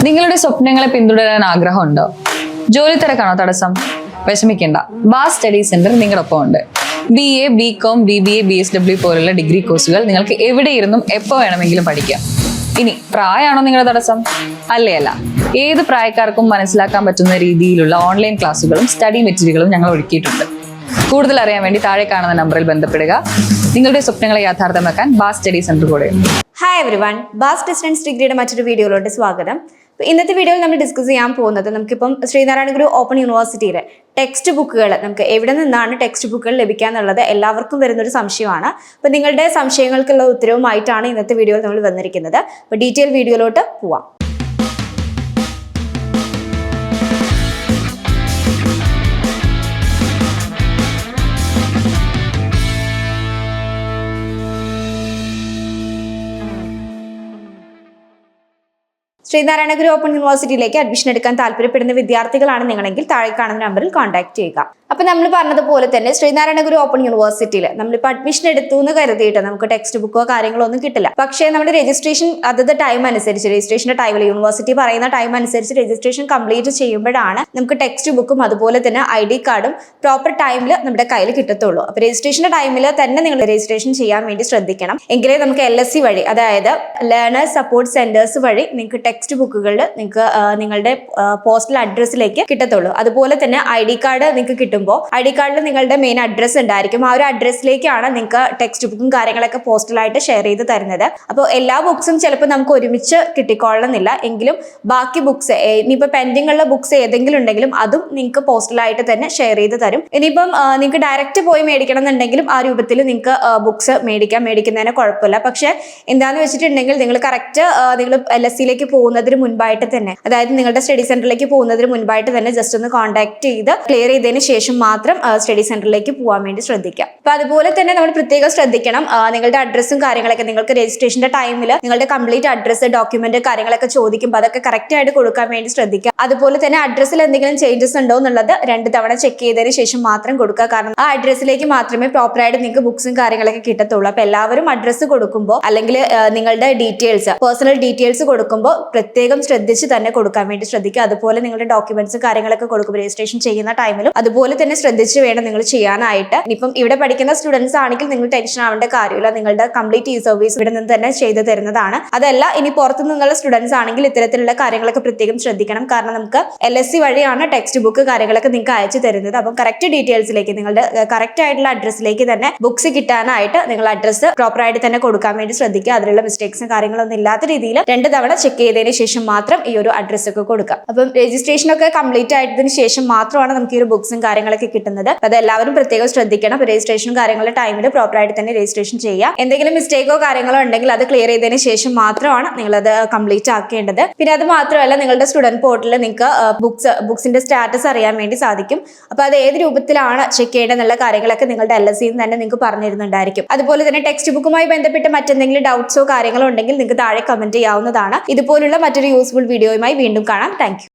നിങ്ങളുടെ സ്വപ്നങ്ങളെ പിന്തുടരാൻ ആഗ്രഹമുണ്ടോ? ജോലി തിരക്കാണോ തടസ്സം? വിഷമിക്കേണ്ട, ബാസ് സ്റ്റഡി സെന്റർ നിങ്ങളൊപ്പം ഉണ്ട്. BA, BCom, BBA, BSW പോലുള്ള ഡിഗ്രി കോഴ്സുകൾ നിങ്ങൾക്ക് എവിടെ ഇരുന്നും എപ്പോൾ വേണമെങ്കിലും പഠിക്കാം. ഇനി പ്രായമാണോ നിങ്ങളുടെ തടസ്സം? അല്ല, ഏത് പ്രായക്കാർക്കും മനസ്സിലാക്കാൻ പറ്റുന്ന രീതിയിലുള്ള ഓൺലൈൻ ക്ലാസ്സുകളും സ്റ്റഡി മെറ്റീരിയലുകളും ഞങ്ങൾ ഒരുക്കിയിട്ടുണ്ട്. കൂടുതൽ അറിയാൻ വേണ്ടി താഴെ കാണുന്ന നമ്പറിൽ ബന്ധപ്പെടുക. നിങ്ങളുടെ സ്വപ്നങ്ങളെ യാഥാർത്ഥ്യമാക്കാൻ ബാസ് സ്റ്റഡി സെന്റർ കൂടെ. ഹായ് എവരിവൺ, ബാസ് ഡിസ്റ്റൻസ് ഡിഗ്രിയുടെ മറ്റൊരു വീഡിയോയിലോട്ട് സ്വാഗതം. ഇന്നത്തെ വീഡിയോയിൽ നമ്മൾ ഡിസ്കസ് ചെയ്യാൻ പോകുന്നത് നമുക്കിപ്പം ശ്രീനാരായണ ഗുരു ഓപ്പൺ യൂണിവേഴ്സിറ്റിയിലെ ടെക്സ്റ്റ് ബുക്കുകൾ നമുക്ക് എവിടെ നിന്നാണ് ടെക്സ്റ്റ് ബുക്കുകൾ ലഭിക്കുക എന്നുള്ളത് എല്ലാവർക്കും വരുന്നൊരു സംശയമാണ്. അപ്പോൾ നിങ്ങളുടെ സംശയങ്ങൾക്കുള്ള ഉത്തരവുമായിട്ടാണ് ഇന്നത്തെ വീഡിയോയിൽ നമ്മൾ വന്നിരിക്കുന്നത്. അപ്പോൾ ഡീറ്റെയിൽ വീഡിയോയിലോട്ട് പോവാം. ശ്രീനാരായണ ഗുരു ഓപ്പൺ യൂണിവേഴ്സിറ്റിയിലേക്ക് അഡ്മിഷൻ എടുക്കാൻ താല്പര്യപ്പെടുന്ന വിദ്യാർത്ഥികളാണ് നിങ്ങളെങ്കിൽ താഴെ കാണുന്ന നമ്പറിൽ കോൺടാക്ട് ചെയ്യുക. അപ്പൊ നമ്മൾ പറഞ്ഞതുപോലെ തന്നെ ശ്രീനാരായണ ഗുരു ഓപ്പൺ യൂണിവേഴ്സിറ്റിയിൽ നമ്മളിപ്പോൾ അഡ്മിഷൻ എടുത്തു എന്ന് കരുതിയിട്ട് നമുക്ക് ടെക്സ്റ്റ് ബുക്കോ കാര്യങ്ങളോ ഒന്നും കിട്ടില്ല. പക്ഷേ നമ്മുടെ രജിസ്ട്രേഷൻ അതത് ടൈം അനുസരിച്ച് രജിസ്ട്രേഷന്റെ ടൈമിൽ യൂണിവേഴ്സിറ്റി പറയുന്ന ടൈം അനുസരിച്ച് രജിസ്ട്രേഷൻ കംപ്ലീറ്റ് ചെയ്യുമ്പോഴാണ് നമുക്ക് ടെക്സ്റ്റ് ബുക്കും അതുപോലെ തന്നെ ID കാർഡും പ്രോപ്പർ ടൈമിൽ നമ്മുടെ കയ്യിൽ കിട്ടത്തുള്ളൂ. അപ്പൊ രജിസ്ട്രേഷന്റെ ടൈമിൽ തന്നെ നിങ്ങൾ രജിസ്ട്രേഷൻ ചെയ്യാൻ വേണ്ടി ശ്രദ്ധിക്കണം. എങ്കിലേ നമുക്ക് LSC വഴി, അതായത് ലേണേഴ്സ് സപ്പോർട്ട് സെന്റേഴ്സ് വഴി നിങ്ങൾക്ക് ടെക്സ്റ്റ് ബുക്കുകളിൽ നിങ്ങൾക്ക് നിങ്ങളുടെ പോസ്റ്റൽ അഡ്രസ്സിലേക്ക് കിട്ടത്തുള്ളൂ. അതുപോലെ തന്നെ ID കാർഡ് നിങ്ങൾക്ക് കിട്ടുമ്പോൾ ID കാർഡിൽ നിങ്ങളുടെ മെയിൻ അഡ്രസ്സ് ഉണ്ടായിരിക്കും. ആ ഒരു അഡ്രസ്സിലേക്കാണ് നിങ്ങൾക്ക് ടെക്സ്റ്റ് ബുക്കും കാര്യങ്ങളൊക്കെ പോസ്റ്റലായിട്ട് ഷെയർ ചെയ്ത് തരുന്നത്. അപ്പോൾ എല്ലാ ബുക്സും ചിലപ്പോൾ നമുക്ക് ഒരുമിച്ച് കിട്ടിക്കൊള്ളണമെന്നില്ല. എങ്കിലും ബാക്കി ബുക്സ്, ഇനിയിപ്പോൾ പെൻഡിംഗ് ഉള്ള ബുക്സ് ഏതെങ്കിലും ഉണ്ടെങ്കിലും അതും നിങ്ങൾക്ക് പോസ്റ്റലായിട്ട് തന്നെ ഷെയർ ചെയ്ത് തരും. ഇനിയിപ്പം നിങ്ങൾക്ക് ഡയറക്റ്റ് പോയി മേടിക്കണം എന്നുണ്ടെങ്കിലും ആ രൂപത്തിൽ നിങ്ങൾക്ക് ബുക്സ് മേടിക്കുന്നതിന് കുഴപ്പമില്ല. പക്ഷെ എന്താണെന്ന് വെച്ചിട്ടുണ്ടെങ്കിൽ നിങ്ങൾ കറക്റ്റ് നിങ്ങൾ LSCയിലേക്ക് പോകുന്നതിന് മുൻപായിട്ട് തന്നെ, അതായത് നിങ്ങളുടെ സ്റ്റഡി സെന്ററിലേക്ക് പോകുന്നതിന് മുൻപായിട്ട് തന്നെ ജസ്റ്റ് ഒന്ന് കോൺടാക്ട് ചെയ്ത് ക്ലിയർ ചെയ്തതിന് ശേഷം മാത്രം സ്റ്റഡി സെന്ററിലേക്ക് പോകാൻ വേണ്ടി ശ്രദ്ധിക്കാം. അപ്പൊ അതുപോലെ തന്നെ നമ്മൾ പ്രത്യേകം ശ്രദ്ധിക്കണം, നിങ്ങളുടെ അഡ്രസ്സും കാര്യങ്ങളൊക്കെ നിങ്ങൾക്ക് രജിസ്ട്രേഷന്റെ ടൈമിൽ നിങ്ങളുടെ കംപ്ലീറ്റ് അഡ്രസ്സ്, ഡോക്യുമെന്റ് കാര്യങ്ങളൊക്കെ ചോദിക്കുമ്പോൾ അതൊക്കെ കറക്റ്റ് ആയിട്ട് കൊടുക്കാൻ വേണ്ടി ശ്രദ്ധിക്കുക. അതുപോലെ തന്നെ അഡ്രസ്സിൽ എന്തെങ്കിലും ചേഞ്ചസ് ഉണ്ടോ എന്നുള്ളത് 2 തവണ ചെക്ക് ചെയ്തതിന് ശേഷം മാത്രം കൊടുക്കുക. കാരണം ആ അഡ്രസ്സിലേക്ക് മാത്രമേ പ്രോപ്പറായിട്ട് നിങ്ങൾക്ക് ബുക്സും കാര്യങ്ങളൊക്കെ കിട്ടത്തുള്ളൂ. അപ്പൊ എല്ലാവരും അഡ്രസ്സ് കൊടുക്കുമ്പോൾ അല്ലെങ്കിൽ നിങ്ങളുടെ ഡീറ്റെയിൽസ്, പേഴ്സണൽ ഡീറ്റെയിൽസ് കൊടുക്കുമ്പോൾ പ്രത്യേകം ശ്രദ്ധിച്ച് തന്നെ കൊടുക്കാൻ വേണ്ടി ശ്രദ്ധിക്കുക. അതുപോലെ നിങ്ങളുടെ ഡോക്യുമെന്റ്സ് കാര്യങ്ങളൊക്കെ കൊടുക്കുമ്പോൾ രജിസ്ട്രേഷൻ ചെയ്യുന്ന ടൈമിലും അതുപോലെ തന്നെ ശ്രദ്ധിച്ച് വേണം നിങ്ങൾ ചെയ്യാനായിട്ട്. ഇനിയിപ്പം ഇവിടെ പഠിക്കുന്ന സ്റ്റുഡൻസ് ആണെങ്കിൽ നിങ്ങൾ ടെൻഷൻ ആവേണ്ട കാര്യമില്ല. നിങ്ങളുടെ കംപ്ലീറ്റ് ഈ സർവീസ് ഇവിടെ നിന്ന് തന്നെ ചെയ്തു തരുന്നതാണ്. അതല്ല, ഇനി പുറത്തു നിന്നുള്ള സ്റ്റുഡൻസ് ആണെങ്കിൽ ഇത്തരത്തിലുള്ള കാര്യങ്ങളൊക്കെ പ്രത്യേകം ശ്രദ്ധിക്കണം. കാരണം നമുക്ക് LSC വഴിയാണ് ടെക്സ്റ്റ് ബുക്ക് കാര്യങ്ങളൊക്കെ നിങ്ങൾക്ക് അയച്ചു തരുന്നത്. അപ്പം കറക്റ്റ് ഡീറ്റെയിൽസിലേക്ക്, നിങ്ങളുടെ കറക്റ്റ് ആയിട്ടുള്ള അഡ്രസ്സിലേക്ക് തന്നെ ബുക്സ് കിട്ടാനായിട്ട് നിങ്ങൾ അഡ്രസ്സ് പ്രോപ്പറായിട്ട് തന്നെ കൊടുക്കാൻ വേണ്ടി ശ്രദ്ധിക്കുക. അതിലുള്ള മിസ്റ്റേക്സും കാര്യങ്ങളൊന്നും ഇല്ലാത്ത രീതിയിൽ 2 തവണ ചെക്ക് ചെയ്തതിന് ശേഷം മാത്രം ഈ ഒരു അഡ്രസ്സ് ഒക്കെ കൊടുക്കുക. അപ്പം രജിസ്ട്രേഷൻ ഒക്കെ കംപ്ലീറ്റ് ആയതിനു ശേഷം മാത്രമാണ് നമുക്ക് ഈ ഒരു ബുക്സും കാര്യങ്ങളൊക്കെ കിട്ടുന്നത്. അത് എല്ലാവരും പ്രത്യേകം ശ്രദ്ധിക്കണം. രജിസ്ട്രേഷനും കാര്യങ്ങളുടെ ടൈമിൽ പ്രോപ്പറായിട്ട് തന്നെ രജിസ്ട്രേഷൻ ചെയ്യുക. എന്തെങ്കിലും മിസ്റ്റേക്കോ കാര്യങ്ങളോ ഉണ്ടെങ്കിൽ അത് ക്ലിയർ ചെയ്തതിന് ശേഷം മാത്രമാണ് നിങ്ങൾ അത് കംപ്ലീറ്റ് ആക്കേണ്ടത്. പിന്നെ അത് മാത്രമല്ല, നിങ്ങളുടെ സ്റ്റുഡന്റ് പോർട്ടലിൽ നിങ്ങൾക്ക് ബുക്സിന്റെ സ്റ്റാറ്റസ് അറിയാൻ വേണ്ടി സാധിക്കും. അപ്പൊ അത് ഏത് രൂപത്തിലാണ് ചെക്ക് ചെയ്യേണ്ടതെന്നുള്ള കാര്യങ്ങളൊക്കെ നിങ്ങളുടെ LSCയിൽ തന്നെ നിങ്ങൾക്ക് പറഞ്ഞിരുന്നുണ്ടായിരിക്കും. അതുപോലെ തന്നെ ടെക്സ്റ്റ് ബുക്കുമായി ബന്ധപ്പെട്ട് മറ്റെന്തെങ്കിലും ഡൗട്ട്സോ കാര്യങ്ങളോ ഉണ്ടെങ്കിൽ നിങ്ങൾക്ക് താഴെ കമന്റ് ചെയ്യാവുന്നതാണ്. ഇതുപോലുള്ള മറ്റൊരു യൂസ്ഫുൾ വീഡിയോയുമായി വീണ്ടും കാണാം. Thank you.